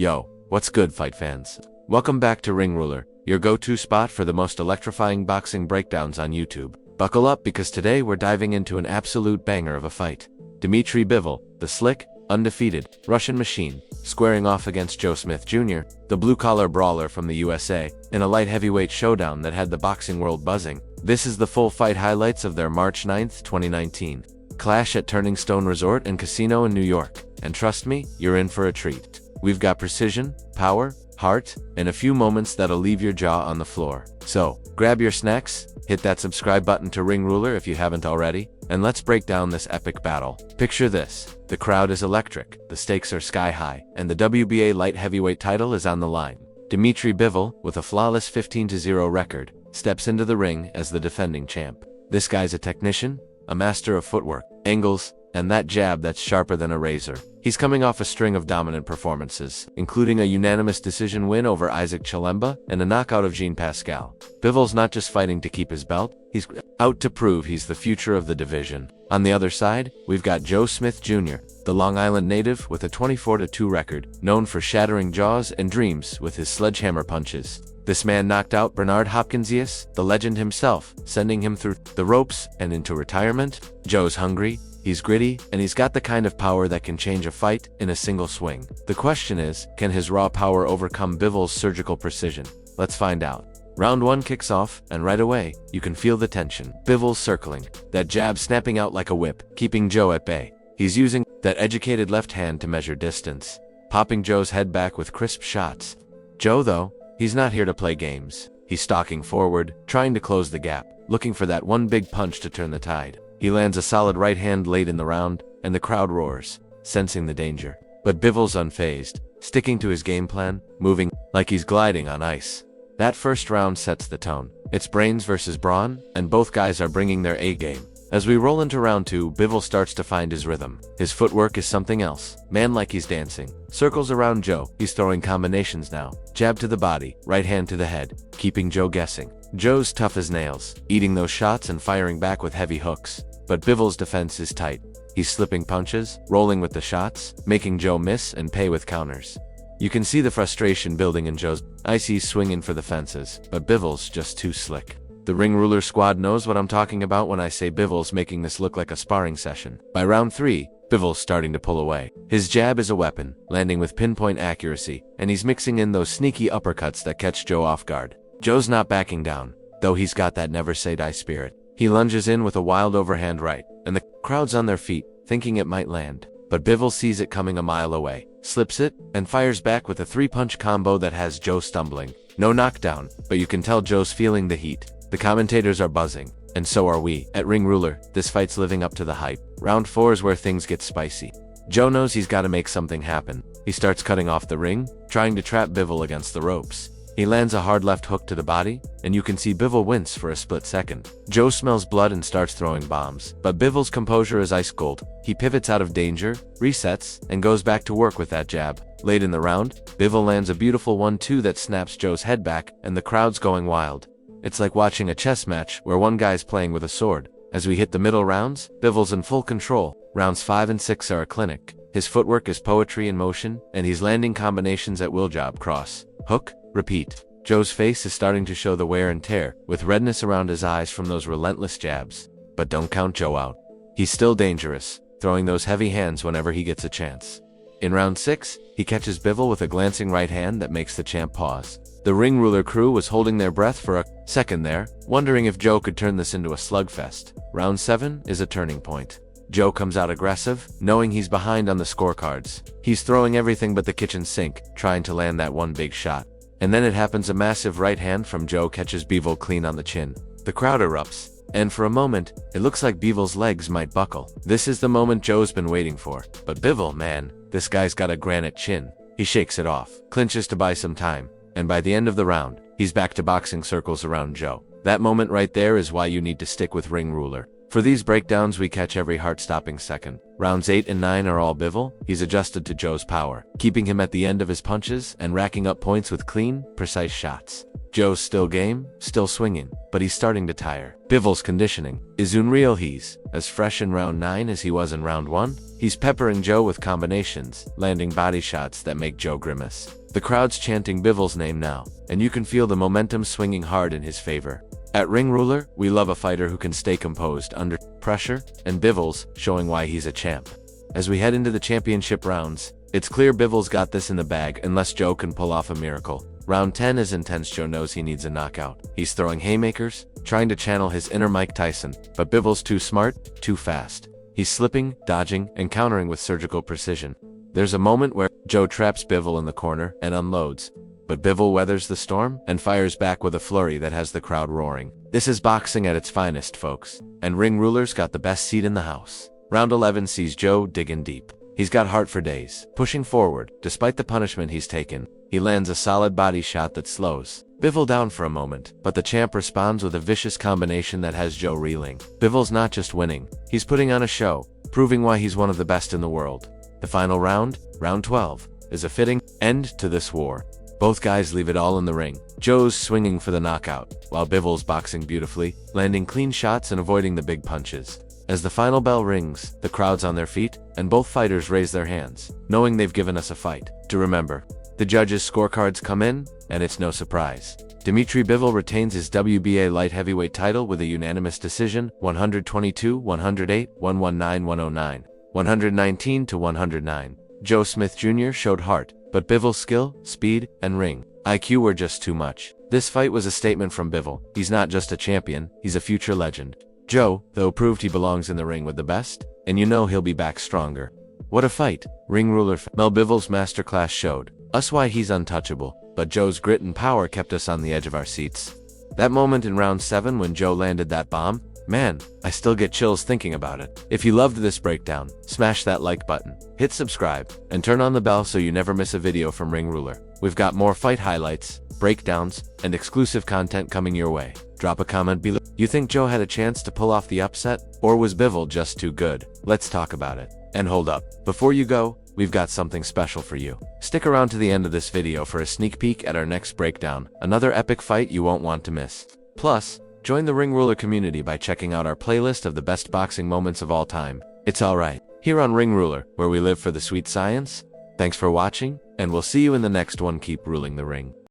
Yo, what's good, fight fans? Welcome back to Ring Ruler, your go-to spot for the most electrifying boxing breakdowns on YouTube. Buckle up because today we're diving into an absolute banger of a fight. Dmitry Bivol, the slick, undefeated Russian machine, squaring off against Joe Smith Jr., the blue-collar brawler from the USA, in a light heavyweight showdown that had the boxing world buzzing. This is the full fight highlights of their March 9, 2019 clash at Turning Stone Resort and Casino in New York. And trust me, you're in for a treat. We've got precision, power, heart, and a few moments that'll leave your jaw on the floor. So, grab your snacks, hit that subscribe button to Ring Ruler if you haven't already, and let's break down this epic battle. Picture this. The crowd is electric, the stakes are sky high, and the WBA light heavyweight title is on the line. Dmitry Bivol, with a flawless 15-0 record, steps into the ring as the defending champ. This guy's a technician, a master of footwork, angles, and that jab that's sharper than a razor. He's coming off a string of dominant performances, including a unanimous decision win over Isaac Chilemba and a knockout of Jean Pascal. Bivol's not just fighting to keep his belt, he's out to prove he's the future of the division. On the other side, we've got Joe Smith Jr., the Long Island native with a 24-2 record, known for shattering jaws and dreams with his sledgehammer punches. This man knocked out Bernard Hopkinsius, the legend himself, sending him through the ropes and into retirement. Joe's hungry, he's gritty, and he's got the kind of power that can change a fight in a single swing. The question is, can his raw power overcome Bivol's surgical precision? Let's find out. Round 1 kicks off, and right away, you can feel the tension. Bivol's circling, that jab snapping out like a whip, keeping Joe at bay. He's using that educated left hand to measure distance, popping Joe's head back with crisp shots. Joe, though, he's not here to play games. He's stalking forward, trying to close the gap, looking for that one big punch to turn the tide. He lands a solid right hand late in the round, and the crowd roars, sensing the danger. But Bivol's unfazed, sticking to his game plan, moving like he's gliding on ice. That first round sets the tone. It's brains versus brawn, and both guys are bringing their A-game. As we roll into round 2, Bivol starts to find his rhythm. His footwork is something else. Man like he's dancing. Circles around Joe, he's throwing combinations now. Jab to the body, right hand to the head, keeping Joe guessing. Joe's tough as nails, eating those shots and firing back with heavy hooks. But Bivol's defense is tight. He's slipping punches, rolling with the shots, making Joe miss and pay with counters. You can see the frustration building in Joe's eyes. He's swinging for the fences, but Bivol's just too slick. The Ring Ruler squad knows what I'm talking about when I say Bivol's making this look like a sparring session. By round 3, Bivol's starting to pull away. His jab is a weapon, landing with pinpoint accuracy, and he's mixing in those sneaky uppercuts that catch Joe off guard. Joe's not backing down, though he's got that never-say-die spirit. He lunges in with a wild overhand right, and the crowd's on their feet, thinking it might land. But Bivol sees it coming a mile away, slips it, and fires back with a 3-punch combo that has Joe stumbling. No knockdown, but you can tell Joe's feeling the heat. The commentators are buzzing, and so are we. At Ring Ruler, this fight's living up to the hype. Round 4 is where things get spicy. Joe knows he's got to make something happen. He starts cutting off the ring, trying to trap Bivol against the ropes. He lands a hard left hook to the body, and you can see Bivol wince for a split second. Joe smells blood and starts throwing bombs, but Bivol's composure is ice cold. He pivots out of danger, resets, and goes back to work with that jab. Late in the round, Bivol lands a beautiful 1-2 that snaps Joe's head back, and the crowd's going wild. It's like watching a chess match where one guy's playing with a sword. As we hit the middle rounds, Bivol's in full control. Rounds 5 and 6 are a clinic. His footwork is poetry in motion, and he's landing combinations at will. Jab, cross, hook, repeat. Joe's face is starting to show the wear and tear, with redness around his eyes from those relentless jabs. But don't count Joe out. He's still dangerous, throwing those heavy hands whenever he gets a chance. In round 6, he catches Bivol with a glancing right hand that makes the champ pause. The Ring Ruler crew was holding their breath for a second there, wondering if Joe could turn this into a slugfest. Round 7 is a turning point. Joe comes out aggressive, knowing he's behind on the scorecards. He's throwing everything but the kitchen sink, trying to land that one big shot. And then it happens. A massive right hand from Joe catches Bivol clean on the chin. The crowd erupts, and for a moment, it looks like Bivol's legs might buckle. This is the moment Joe's been waiting for. But Bivol, man, this guy's got a granite chin. He shakes it off, clinches to buy some time, and by the end of the round, he's back to boxing circles around Joe. That moment right there is why you need to stick with Ring Ruler. For these breakdowns, we catch every heart-stopping second. Rounds 8 and 9 are all Bivol. He's adjusted to Joe's power, keeping him at the end of his punches and racking up points with clean, precise shots. Joe's still game, still swinging, but he's starting to tire. Bivol's conditioning is unreal. He's as fresh in round 9 as he was in round 1. He's peppering Joe with combinations, landing body shots that make Joe grimace. The crowd's chanting Bivol's name now, and you can feel the momentum swinging hard in his favor. At Ring Ruler, we love a fighter who can stay composed under pressure, and Bivol's showing why he's a champ. As we head into the championship rounds, it's clear Bivol's got this in the bag unless Joe can pull off a miracle. Round 10 is intense. Joe knows he needs a knockout. He's throwing haymakers, trying to channel his inner Mike Tyson, but Bivol's too smart, too fast. He's slipping, dodging, and countering with surgical precision. There's a moment where Joe traps Bivol in the corner and unloads, but Bivol weathers the storm and fires back with a flurry that has the crowd roaring. This is boxing at its finest, folks, and Ring Ruler's got the best seat in the house. Round 11 sees Joe digging deep. He's got heart for days, pushing forward. Despite the punishment he's taken, he lands a solid body shot that slows Bivol down for a moment, but the champ responds with a vicious combination that has Joe reeling. Bivol's not just winning, he's putting on a show, proving why he's one of the best in the world. The final round, round 12, is a fitting end to this war. Both guys leave it all in the ring. Joe's swinging for the knockout, while Bivol's boxing beautifully, landing clean shots and avoiding the big punches. As the final bell rings, the crowd's on their feet, and both fighters raise their hands, knowing they've given us a fight to remember. The judges' scorecards come in, and it's no surprise. Dmitry Bivol retains his WBA light heavyweight title with a unanimous decision, 122-108, 119-109, 119-109. Joe Smith Jr. showed heart, but Bivol's skill, speed, and ring IQ were just too much. This fight was a statement from Bivol. He's not just a champion, he's a future legend. Joe, though, proved he belongs in the ring with the best, and you know he'll be back stronger. What a fight! Ring Ruler Mel Bivol's masterclass showed us why he's untouchable, but Joe's grit and power kept us on the edge of our seats. That moment in round 7 when Joe landed that bomb, man, I still get chills thinking about it. If you loved this breakdown, smash that like button, hit subscribe, and turn on the bell so you never miss a video from Ring Ruler. We've got more fight highlights, breakdowns, and exclusive content coming your way. Drop a comment below. You think Joe had a chance to pull off the upset, or was Bivol just too good? Let's talk about it. And hold up, before you go, we've got something special for you. Stick around to the end of this video for a sneak peek at our next breakdown, another epic fight you won't want to miss. Plus, join the Ring Ruler community by checking out our playlist of the best boxing moments of all time. It's alright, here on Ring Ruler, where we live for the sweet science. Thanks for watching, and we'll see you in the next one. Keep ruling the ring.